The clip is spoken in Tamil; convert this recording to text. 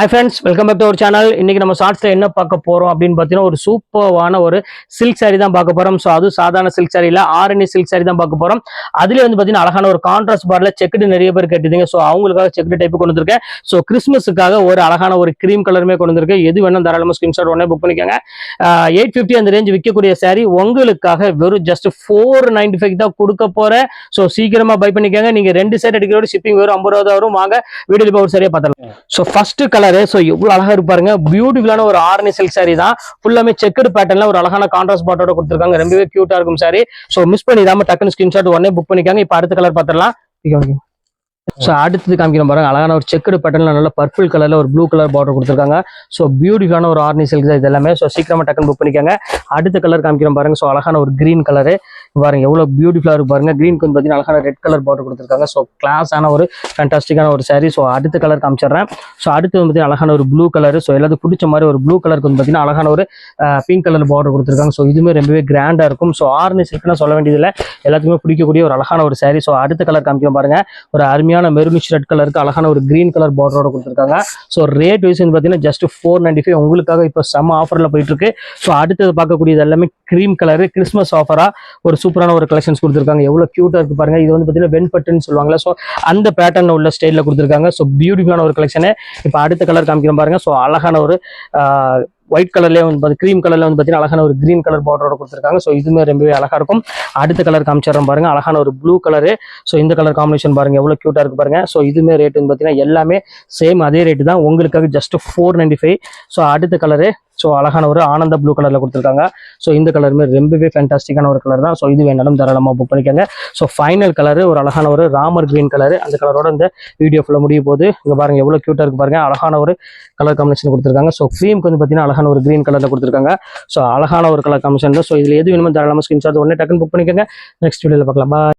Hi friends, welcome back to our channel. இன்னைக்கு நம்ம ஷார்ட்ஸ்ல என்ன பார்க்க போறோம் அப்படின்னு பார்த்தீங்கன்னா ஒரு சூப்பரான ஒரு சில்க் சாரி தான் பார்க்க போறோம். ஸோ அது சாதாரண சில்க் சாரி இல்ல, ஆரணி சில்க் சாரி தான் பார்க்க போறோம். அதுல வந்து பார்த்தீங்கன்னா அழகான ஒரு கான்ட்ராஸ்ட் பார்டர்ல செக்குடு நிறைய பேர் கேட்டுதீங்க. ஸோ அவங்களுக்காக செக்குடு டைப் கொண்டு வந்திருக்கேன். ஸோ கிறிஸ்மஸுக்காக ஒரு அழகான ஒரு கிரீம் கலருமே கொண்டு வந்திருக்கேன். எது வேணும் தாராளமாக ஸ்கிரீன்ஷாட் உடனே புக் பண்ணிக்கோங்க. 850 அந்த ரேஞ்ச் விற்கக்கூடிய சாரி உங்களுக்காக வெறும் ஜஸ்ட் 495 தான் கொடுக்க போறேன். ஸோ சீக்கிரமா பை பண்ணிக்கோங்க. நீங்க 2 செட் எடுக்கிறோட ஷிப்பிங் வெறும் 50 ரூபா வரும். வாங்க வீடியோ ஒரு சரியா பார்த்துக்கலாம். ஸோ ஃபர்ஸ்ட் கலர் ஸோ எவ்வளவு அழகா இருப்பாருங்க. பியூட்டிஃபுல்லான ஒரு ஆரணி சில்க் சாரி தான். ஃபுல்லாமே செக்குடு பேட்டர்ன்ல ஒரு அழகான கான்ட்ராஸ்ட் பார்டரோட கொடுத்துருக்காங்க. ரொம்பவே கியூட்டா இருக்கும் சாரி. ஸோ மிஸ் பண்ணிடாம டக்குன்னு ஸ்கிரீன்ஷாட் உடனே புக் பண்ணிக்காங்க. இப்போ அடுத்த கலர் பார்த்துடலாம். ஸோ அடுத்தது காமிக்கிறோம் பாருங்க. அழகான ஒரு செக்குடு பேட்டர்ல நல்ல பர்பிள் கலர்ல ஒரு ப்ளூ கலர் பார்டர் கொடுத்துருக்காங்க. ஸோ பியூட்டிஃபுல்லான ஒரு ஆர்னி சில்க் இது எல்லாமே. ஸோ சீக்கிரமா டக்குன்னு புக் பண்ணிக்காங்க. அடுத்த கலர் காமிக்கிறோம் பாருங்க. ஸோ அழகான ஒரு கிரீன் கலரு பாருங்க, எவ்வளவு பியூட்டிஃபுல்லா இருக்கு பாருங்க. கிரீனுக்கு வந்து பார்த்தீங்கன்னா அழகான ரெட் கலர் பார்டர் கொடுத்துருக்காங்க. ஸோ கிளாஸான ஒரு ஃபேண்டாஸ்டிக்கான ஒரு சாரி. ஸோ அடுத்த கலர் காமிச்சிடுறேன். ஸோ அடுத்து வந்து பார்த்தீங்கன்னா அழகான ஒரு ப்ளூ கலர். ஸோ எல்லாத்துக்கும் பிடிச்ச மாதிரி ஒரு ப்ளூ கலருக்கு வந்து பார்த்தீங்கன்னா அழகான ஒரு பிங்க் கலர் பார்டர் கொடுத்துருக்காங்க. ஸோ இதுவுமே ரொம்பவே கிராண்டா இருக்கும். ஸோ ஆர்னி சில்க்னா சொல்ல வேண்டியதில்லை, எல்லாத்துக்குமே பிடிக்கக்கூடிய ஒரு அழகான ஒரு சாரி. ஸோ அடுத்த கலர் காமிக்கிறோம் பாருங்க. ஒரு அருமையான மெரூனிஷ் ரெட் கலருக்கு அழகான ஒரு கிரீன் கலர் பார்டரோட கொடுத்துருக்காங்க. ஸோ ரேட் வைஸ் வந்து பார்த்தீங்கன்னா ஜஸ்ட் 495 உங்களுக்காக இப்போ செம்ம ஆஃபர்ல போயிட்டு இருக்கு. ஸோ அடுத்தது பார்க்கக்கூடியது எல்லாமே கிரீம் கலர் கிறிஸ்மஸ் ஆஃபரா ஒரு சூப்பரான ஒரு கலெக்ஷன்ஸ் கொடுத்துருக்காங்க. எவ்வளவு கியூட்டா இருக்கு பாருங்க. இது வந்து பார்த்தீங்கன்னா வெண்பட்டுன்னு சொல்லுவாங்களா, ஸோ அந்த பேட்டர்ன் உள்ள ஸ்டைல கொடுத்துருக்காங்க. ஸோ பியூட்டிஃபுல்லான ஒரு கலெக்ஷனு. இப்போ அடுத்த கலர் காமிக்கிறோம் பாருங்க. ஸோ அழகான ஒரு ஒயிட் கலர்லேயே வந்து கிரீம் கலர்ல வந்து பார்த்தீங்கன்னா அழகான ஒரு கிரீன் கலர் பார்டரோட கொடுத்துருக்காங்க. ஸோ இதுவுமே ரொம்பவே அழகா இருக்கும். அடுத்த கலர் காமிச்சிடறோம் பாருங்க. அழகான ஒரு ப்ளூ கலரு. ஸோ இந்த கலர் காம்பினேஷன் பாருங்க எவ்வளவு கியூட்டா இருக்கு பாருங்க. ஸோ இதுவுமே ரேட் வந்து பார்த்தீங்கன்னா எல்லாமே சேம் அதே ரேட்டு தான் உங்களுக்காக ஜஸ்ட் 495. ஸோ அடுத்த கலரு ஸோ அழகான ஒரு ஆனந்த ப்ளூ கலர்ல கொடுத்துருக்காங்க. ஸோ இந்த கலருமே ரொம்பவே ஃபேண்டாஸ்டிக்கான ஒரு கலர் தான். ஸோ இது வேணாலும் தாராளமாக புக் பண்ணிக்கோங்க. ஸோ ஃபைனல் கலரு ஒரு அழகான ஒரு ராமர் கிரீன் கலரு. அந்த கலரோட இந்த வீடியோ ஃபுல்லாக முடிய போது இங்கே பாருங்க எவ்வளோ கியூட்டா இருக்கு பாருங்க. அழகான ஒரு கலர் காம்பினேஷன் கொடுத்துருக்காங்க. ஸோ க்ரீமுக்கு வந்து பார்த்தீங்கன்னா அழகான ஒரு கிரீன் கலர்ல கொடுத்துருக்காங்க. ஸோ அழகான ஒரு கலர் காம்பினேஷன் தான். ஸோ இதில் எது வேணுமோ தாராளமாக ஸ்கிரீன்ஷாட் உடனே டக்குன்னு புக் பண்ணிக்கோங்க. நெக்ஸ்ட் வீடியோவில் பார்க்கலாம். பாய்.